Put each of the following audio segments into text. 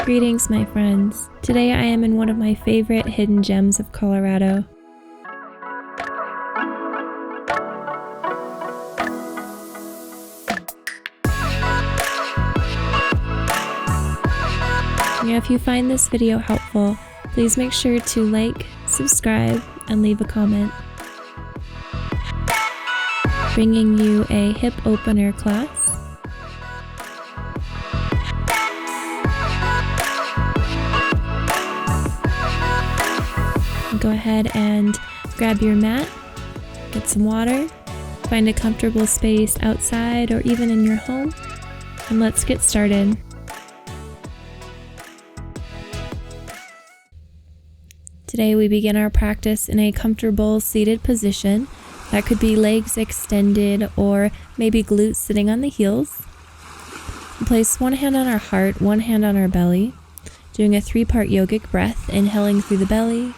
Greetings, my friends. Today I am in one of my favorite hidden gems of Colorado. If you find this video helpful, please make sure to like, subscribe, and leave a comment. Bringing you a hip opener class. Go ahead and grab your mat, get some water, find a comfortable space outside or even in your home, and let's get started. Today we begin our practice in a comfortable seated position. That could be legs extended or maybe glutes sitting on the heels. Place one hand on our heart, one hand on our belly, doing a 3-part yogic breath, inhaling through the belly,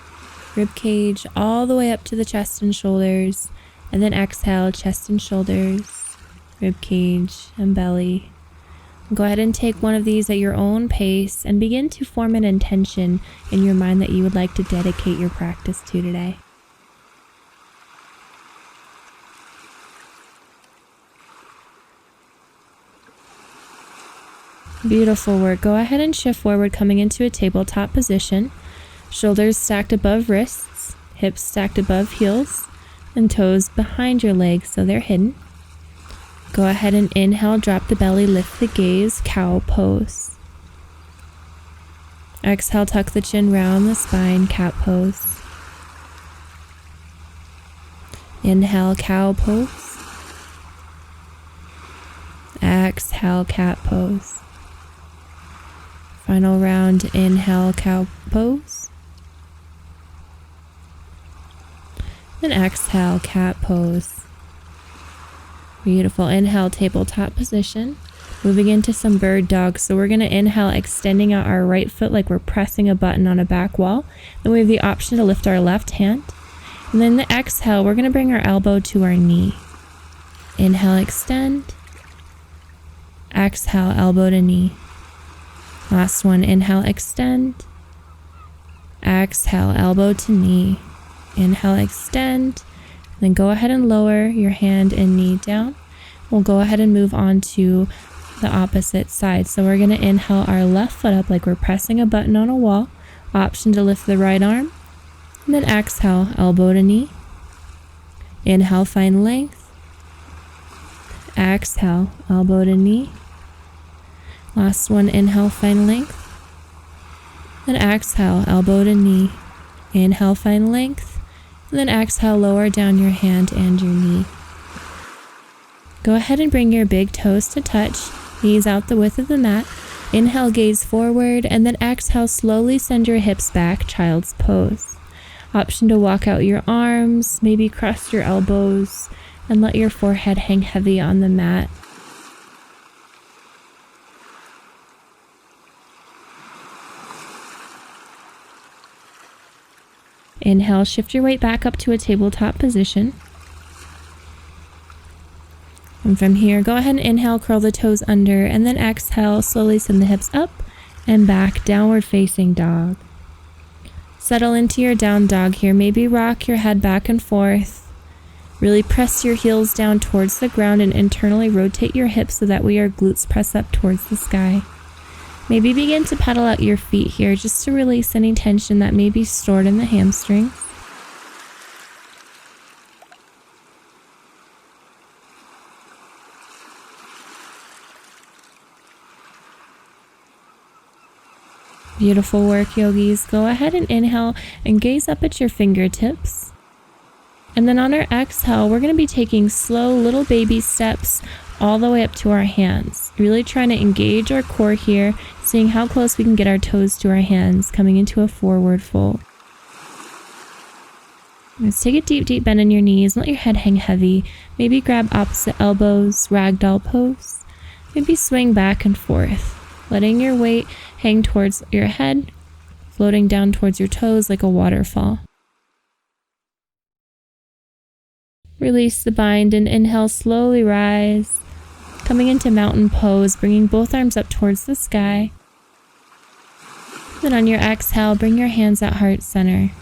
rib cage all the way up to the chest and shoulders, and then exhale, chest and shoulders, rib cage and belly. Go ahead and take one of these at your own pace and begin to form an intention in your mind that you would like to dedicate your practice to today. Beautiful work. Go ahead and shift forward, coming into a tabletop position. Shoulders stacked above wrists, hips stacked above heels, and toes behind your legs so they're hidden. Go ahead and inhale, drop the belly, lift the gaze, cow pose. Exhale, tuck the chin, round the spine, cat pose. Inhale, cow pose. Exhale, cat pose. Final round, inhale, cow pose. Then exhale, cat pose. Beautiful. Inhale, tabletop position. Moving into some bird dog. So we're going to inhale, extending out our right foot like we're pressing a button on a back wall. Then we have the option to lift our left hand. And then the exhale, we're going to bring our elbow to our knee. Inhale, extend. Exhale, elbow to knee. Last one. Inhale, extend. Exhale, elbow to knee. Inhale, extend, then go ahead and lower your hand and knee down. We'll go ahead and move on to the opposite side. So we're going to inhale our left foot up like we're pressing a button on a wall. Option to lift the right arm. And then exhale, elbow to knee. Inhale, find length. Exhale, elbow to knee. Last one, inhale, find length. Then exhale, elbow to knee. Inhale, find length. And then exhale, lower down your hand and your knee. Go ahead and bring your big toes to touch, knees out the width of the mat. Inhale, gaze forward, and then exhale, slowly send your hips back, child's pose. Option to walk out your arms, maybe cross your elbows, and let your forehead hang heavy on the mat. Inhale, shift your weight back up to a tabletop position. And from here, go ahead and inhale, curl the toes under, and then exhale, slowly send the hips up and back, downward facing dog. Settle into your down dog here. Maybe rock your head back and forth. Really press your heels down towards the ground and internally rotate your hips so that your glutes press up towards the sky. Maybe begin to pedal out your feet here just to release any tension that may be stored in the hamstrings. Beautiful work, yogis. Go ahead and inhale and gaze up at your fingertips. And then on our exhale, we're going to be taking slow little baby steps all the way up to our hands. Really trying to engage our core here, seeing how close we can get our toes to our hands, coming into a forward fold. Let's take a deep, deep bend in your knees. Let your head hang heavy. Maybe grab opposite elbows, ragdoll pose. Maybe swing back and forth, letting your weight hang towards your head, floating down towards your toes like a waterfall. Release the bind and inhale, slowly rise. Coming into mountain pose, bringing both arms up towards the sky. Then on your exhale, bring your hands at heart center.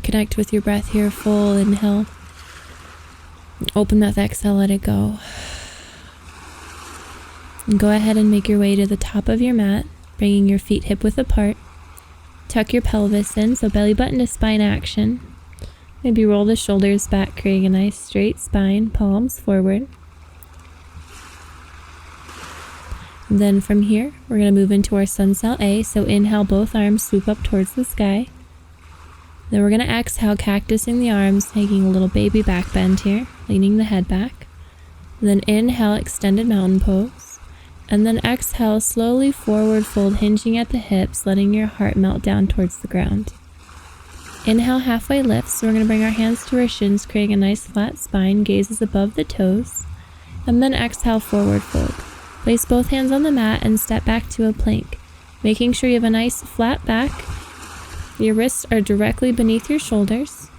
Connect with your breath here. Full inhale. Open mouth exhale, let it go. And go ahead and make your way to the top of your mat, bringing your feet hip width apart. Tuck your pelvis in, so belly button to spine action. Maybe roll the shoulders back, creating a nice straight spine, palms forward. And then from here, we're going to move into our sun cell A. So inhale, both arms swoop up towards the sky. Then we're going to exhale, cactusing the arms, taking a little baby back bend here, leaning the head back. And then inhale, extended mountain pose. And then exhale, slowly forward fold, hinging at the hips, letting your heart melt down towards the ground. Inhale, halfway lift. So we're going to bring our hands to our shins, creating a nice flat spine, gazes above the toes. And then exhale, forward fold. Place both hands on the mat and step back to a plank, making sure you have a nice flat back. Your wrists are directly beneath your shoulders.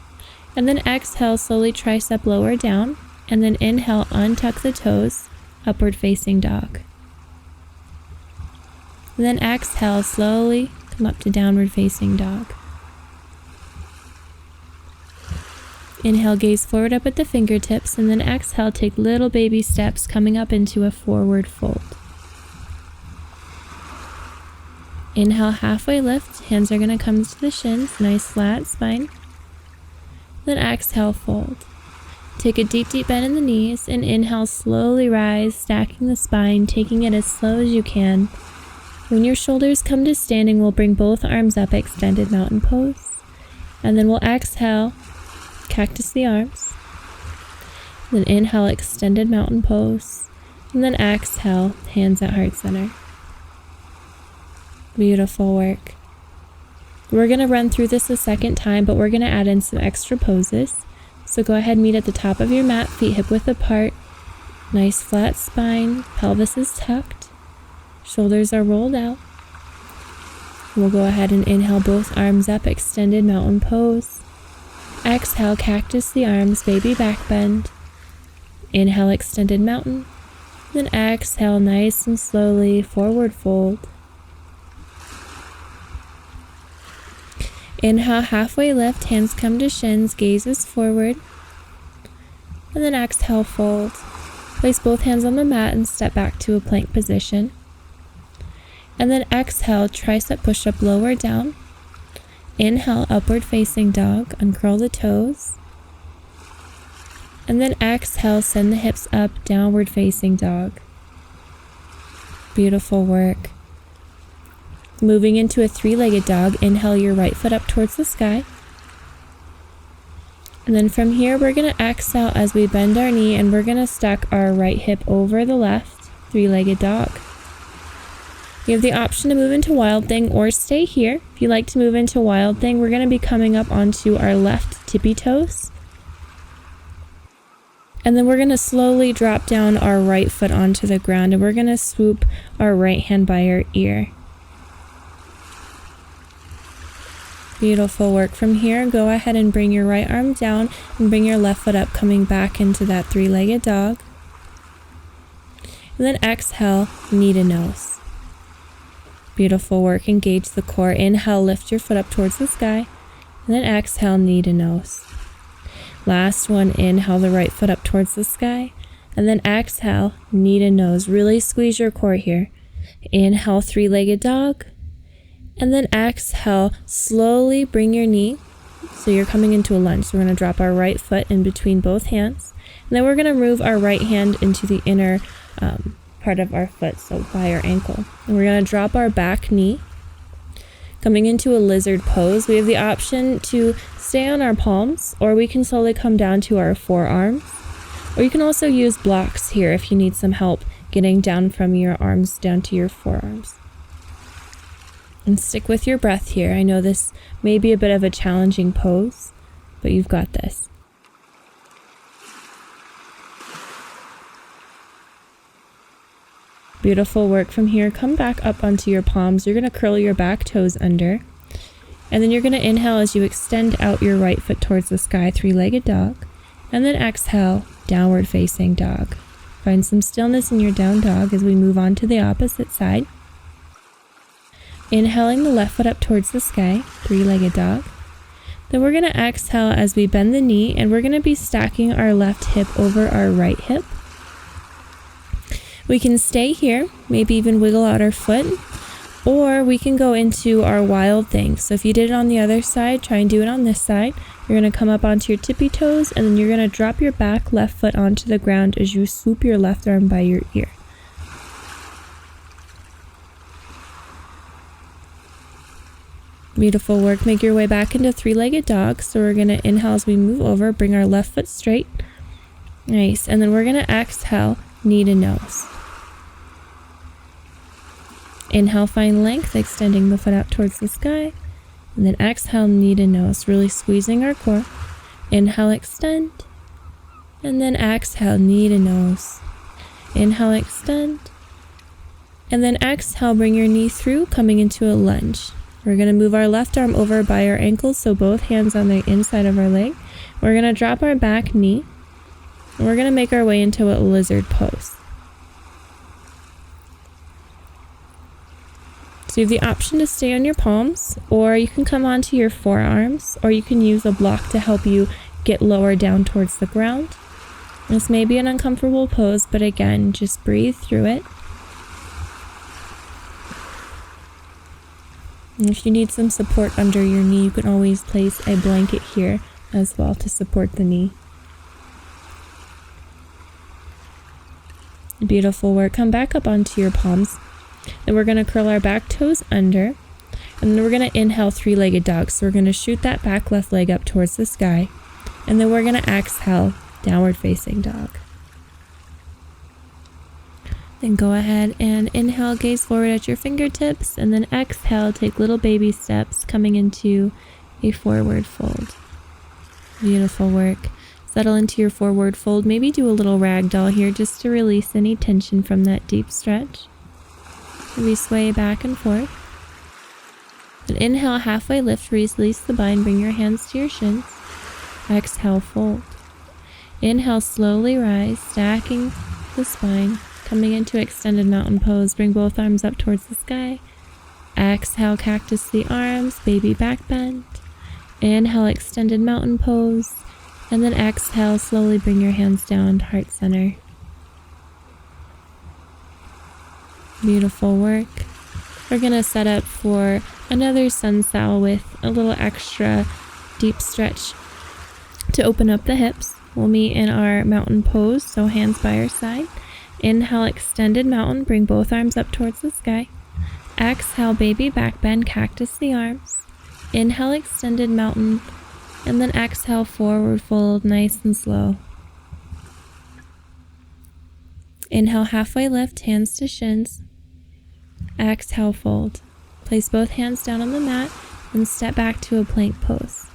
And then exhale, slowly tricep lower down. And then inhale, untuck the toes, upward facing dog. And then exhale, slowly come up to downward facing dog. Inhale, gaze forward up at the fingertips, and then exhale, take little baby steps coming up into a forward fold. Inhale, halfway lift, hands are going to come to the shins, nice flat spine. Then exhale, fold. Take a deep, deep bend in the knees, and inhale, slowly rise, stacking the spine, taking it as slow as you can. When your shoulders come to standing, we'll bring both arms up, extended mountain pose. And then we'll exhale, cactus the arms. Then inhale, extended mountain pose. And then exhale, hands at heart center. Beautiful work. We're going to run through this a second time, but we're going to add in some extra poses. So go ahead, meet at the top of your mat, feet hip width apart. Nice flat spine, pelvis is tucked. Shoulders are rolled out. We'll go ahead and inhale, both arms up, extended mountain pose. Exhale, cactus the arms, baby back bend. Inhale, extended mountain. Then exhale, nice and slowly, forward fold. Inhale, halfway lift, hands come to shins, gazes forward. And then exhale, fold. Place both hands on the mat and step back to a plank position. And then exhale, tricep push-up lower down. Inhale, upward facing dog, uncurl the toes. And then exhale, send the hips up, downward facing dog. Beautiful work. Moving into a three-legged dog, inhale your right foot up towards the sky. And then from here, we're going to exhale as we bend our knee, and we're going to stack our right hip over the left, three-legged dog. You have the option to move into Wild Thing or stay here. If you like to move into Wild Thing, we're going to be coming up onto our left tippy toes. And then we're going to slowly drop down our right foot onto the ground, and we're going to swoop our right hand by our ear. Beautiful work. From here, go ahead and bring your right arm down and bring your left foot up, coming back into that three-legged dog. And then exhale, knee to nose. Beautiful work. Engage the core. Inhale, lift your foot up towards the sky. And then exhale, knee to nose. Last one, inhale the right foot up towards the sky. And then exhale, knee to nose. Really squeeze your core here. Inhale, three-legged dog. And then exhale, slowly bring your knee. So you're coming into a lunge. So we're going to drop our right foot in between both hands. And then we're going to move our right hand into the inner part of our foot, so by our ankle. And we're going to drop our back knee. Coming into a lizard pose, we have the option to stay on our palms, or we can slowly come down to our forearms. Or you can also use blocks here if you need some help getting down from your arms down to your forearms. And stick with your breath here. I know this may be a bit of a challenging pose, but you've got this. Beautiful work. From here, come back up onto your palms. You're going to curl your back toes under. And then you're going to inhale as you extend out your right foot towards the sky, three-legged dog. And then exhale, downward facing dog. Find some stillness in your down dog as we move on to the opposite side. Inhaling the left foot up towards the sky, three-legged dog. Then we're going to exhale as we bend the knee, and we're going to be stacking our left hip over our right hip. We can stay here, maybe even wiggle out our foot, or we can go into our wild thing. So if you did it on the other side, try and do it on this side. You're going to come up onto your tippy toes, and then you're going to drop your back left foot onto the ground as you swoop your left arm by your ear. Beautiful work. Make your way back into three-legged dog. So we're going to inhale as we move over, bring our left foot straight. Nice. And then we're going to exhale, knee to nose. Inhale, find length, extending the foot out towards the sky. And then exhale, knee to nose, really squeezing our core. Inhale, extend. And then exhale, knee to nose. Inhale, extend. And then exhale, bring your knee through, coming into a lunge. We're going to move our left arm over by our ankles, so both hands on the inside of our leg. We're going to drop our back knee, and we're going to make our way into a lizard pose. So you have the option to stay on your palms, or you can come onto your forearms, or you can use a block to help you get lower down towards the ground. This may be an uncomfortable pose, but again, just breathe through it. And if you need some support under your knee, you can always place a blanket here as well to support the knee. Beautiful work. Come back up onto your palms. Then we're going to curl our back toes under, and then we're going to inhale three-legged dog. So we're going to shoot that back left leg up towards the sky, and then we're going to exhale, downward facing dog. Then go ahead and inhale, gaze forward at your fingertips, and then exhale, take little baby steps coming into a forward fold. Beautiful work. Settle into your forward fold. Maybe do a little ragdoll here just to release any tension from that deep stretch. Maybe sway back and forth. Then inhale, halfway lift, release the bind, bring your hands to your shins. Exhale, fold. Inhale, slowly rise, stacking the spine. Coming into extended mountain pose, bring both arms up towards the sky. Exhale, cactus the arms, baby back bend. Inhale, extended mountain pose. And then exhale, slowly bring your hands down to heart center. Beautiful work. We're going to set up for another sun sal with a little extra deep stretch to open up the hips. We'll meet in our mountain pose, so hands by our side. Inhale, extended mountain, bring both arms up towards the sky. Exhale, baby back bend, cactus the arms. Inhale, extended mountain, and then exhale, forward fold, nice and slow. Inhale, halfway lift, hands to shins. Exhale, fold. Place both hands down on the mat and step back to a plank pose.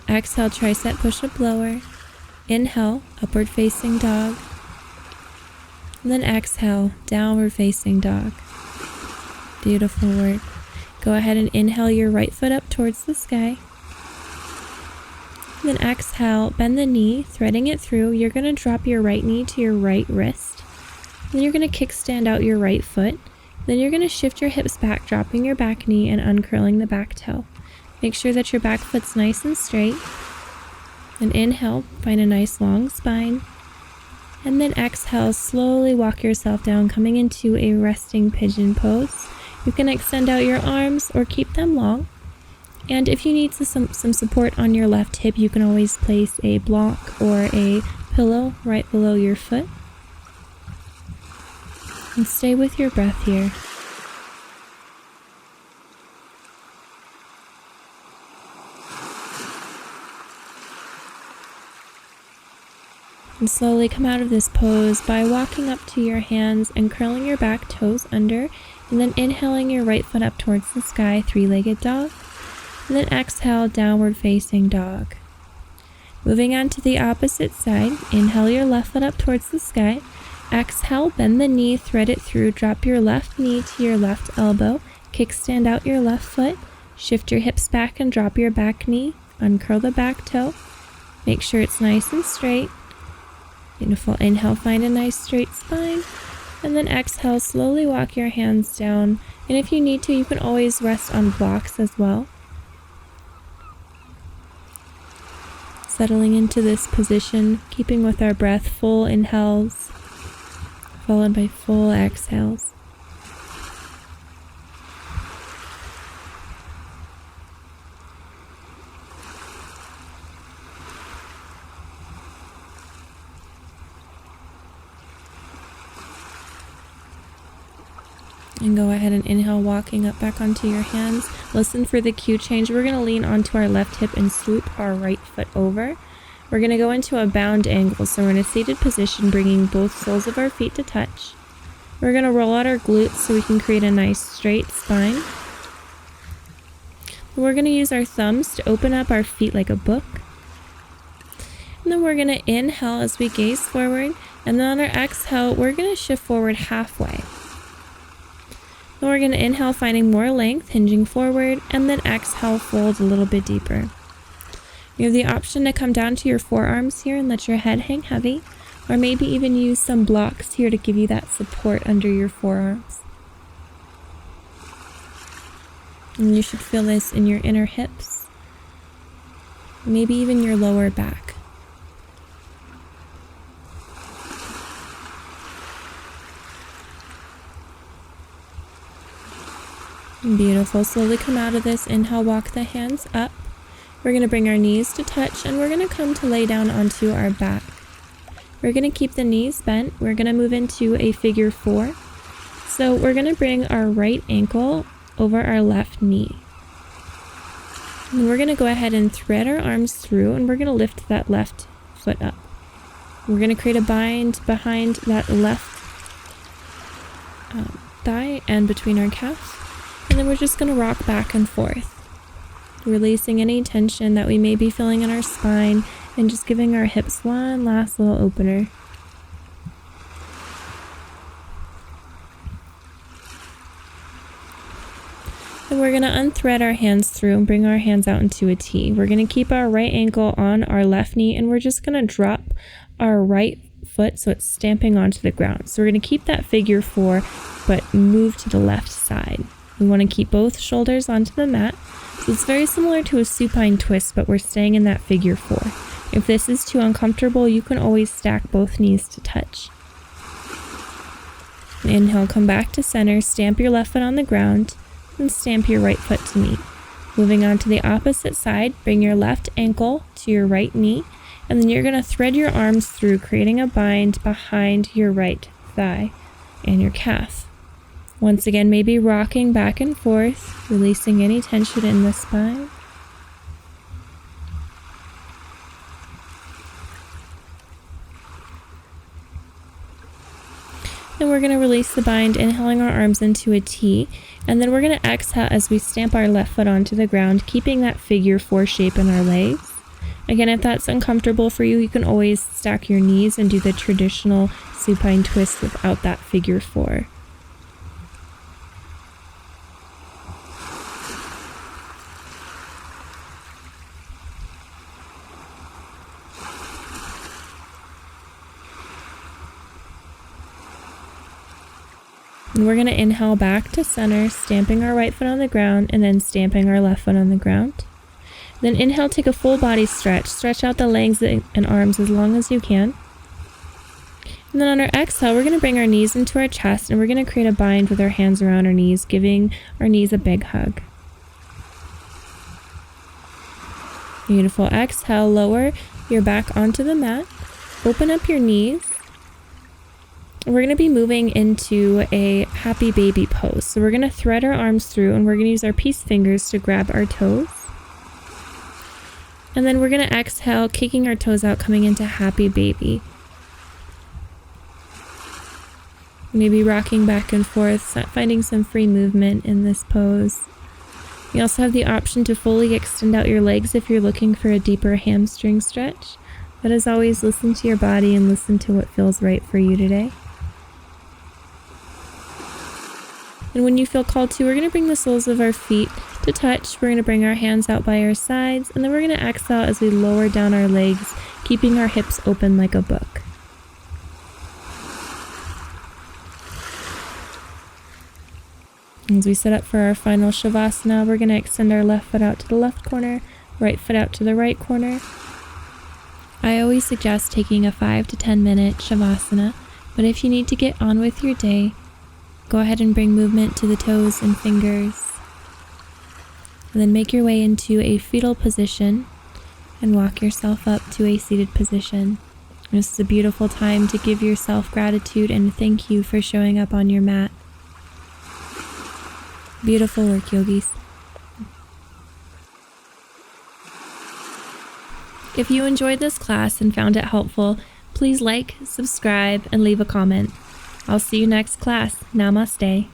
Exhale, tricep push-up lower. Inhale, upward facing dog. And then exhale, downward facing dog. Beautiful work. Go ahead and inhale your right foot up towards the sky. And then exhale, bend the knee, threading it through. You're going to drop your right knee to your right wrist. Then you're going to kickstand out your right foot. Then you're going to shift your hips back, dropping your back knee and uncurling the back toe. Make sure that your back foot's nice and straight. And inhale, find a nice long spine. And then exhale, slowly walk yourself down, coming into a resting pigeon pose. You can extend out your arms or keep them long. And if you need some support on your left hip, you can always place a block or a pillow right below your foot. And stay with your breath here. And slowly come out of this pose by walking up to your hands and curling your back toes under, and then inhaling your right foot up towards the sky, three-legged dog, and then exhale, downward facing dog. Moving on to the opposite side, inhale your left foot up towards the sky, exhale, bend the knee, thread it through, drop your left knee to your left elbow, kickstand out your left foot, shift your hips back and drop your back knee, uncurl the back toe, make sure it's nice and straight. Beautiful. Inhale, find a nice straight spine. And then exhale, slowly walk your hands down. And if you need to, you can always rest on blocks as well. Settling into this position, keeping with our breath, full inhales, followed by full exhales. And go ahead and inhale, walking up back onto your hands. Listen for the cue change. We're going to lean onto our left hip and swoop our right foot over. We're going to go into a bound angle. So we're in a seated position, bringing both soles of our feet to touch. We're going to roll out our glutes so we can create a nice straight spine. We're going to use our thumbs to open up our feet like a book. And then we're going to inhale as we gaze forward. And then on our exhale, we're going to shift forward halfway. Then we're going to inhale, finding more length, hinging forward, and then exhale, fold a little bit deeper. You have the option to come down to your forearms here and let your head hang heavy, or maybe even use some blocks here to give you that support under your forearms. And you should feel this in your inner hips, maybe even your lower back. Beautiful. Slowly come out of this. Inhale, walk the hands up. We're going to bring our knees to touch, and we're going to come to lay down onto our back. We're going to keep the knees bent. We're going to move into a figure 4. So we're going to bring our right ankle over our left knee. And we're going to go ahead and thread our arms through, and we're going to lift that left foot up. We're going to create a bind behind that left thigh and between our calves. And then we're just going to rock back and forth, releasing any tension that we may be feeling in our spine and just giving our hips one last little opener. And we're going to unthread our hands through and bring our hands out into a T. We're going to keep our right ankle on our left knee, and we're just going to drop our right foot so it's stamping onto the ground. So we're going to keep that figure 4, but move to the left side. We want to keep both shoulders onto the mat. So it's very similar to a supine twist, but we're staying in that figure 4. If this is too uncomfortable, you can always stack both knees to touch. Inhale, come back to center, stamp your left foot on the ground, and stamp your right foot to meet. Moving on to the opposite side, bring your left ankle to your right knee, and then you're going to thread your arms through, creating a bind behind your right thigh and your calf. Once again, maybe rocking back and forth, releasing any tension in the spine. And we're going to release the bind, inhaling our arms into a T. And then we're going to exhale as we stamp our left foot onto the ground, keeping that figure 4 shape in our legs. Again, if that's uncomfortable for you, you can always stack your knees and do the traditional supine twist without that figure 4. And we're going to inhale back to center, stamping our right foot on the ground and then stamping our left foot on the ground. Then inhale, take a full body stretch. Stretch out the legs and arms as long as you can. And then on our exhale, we're going to bring our knees into our chest, and we're going to create a bind with our hands around our knees, giving our knees a big hug. Beautiful. Exhale, lower your back onto the mat. Open up your knees. We're going to be moving into a happy baby pose. So we're going to thread our arms through, and we're going to use our peace fingers to grab our toes. And then we're going to exhale, kicking our toes out, coming into happy baby. Maybe rocking back and forth, finding some free movement in this pose. You also have the option to fully extend out your legs if you're looking for a deeper hamstring stretch. But as always, listen to your body and listen to what feels right for you today. And when you feel called to, we're going to bring the soles of our feet to touch. We're going to bring our hands out by our sides, and then we're going to exhale as we lower down our legs, keeping our hips open like a book. As we set up for our final Shavasana, we're going to extend our left foot out to the left corner, right foot out to the right corner. I always suggest taking a 5 to 10 minute Shavasana, but if you need to get on with your day, go ahead and bring movement to the toes and fingers. And then make your way into a fetal position and walk yourself up to a seated position. This is a beautiful time to give yourself gratitude and thank you for showing up on your mat. Beautiful work, yogis. If you enjoyed this class and found it helpful, please like, subscribe, and leave a comment. I'll see you next class. Namaste.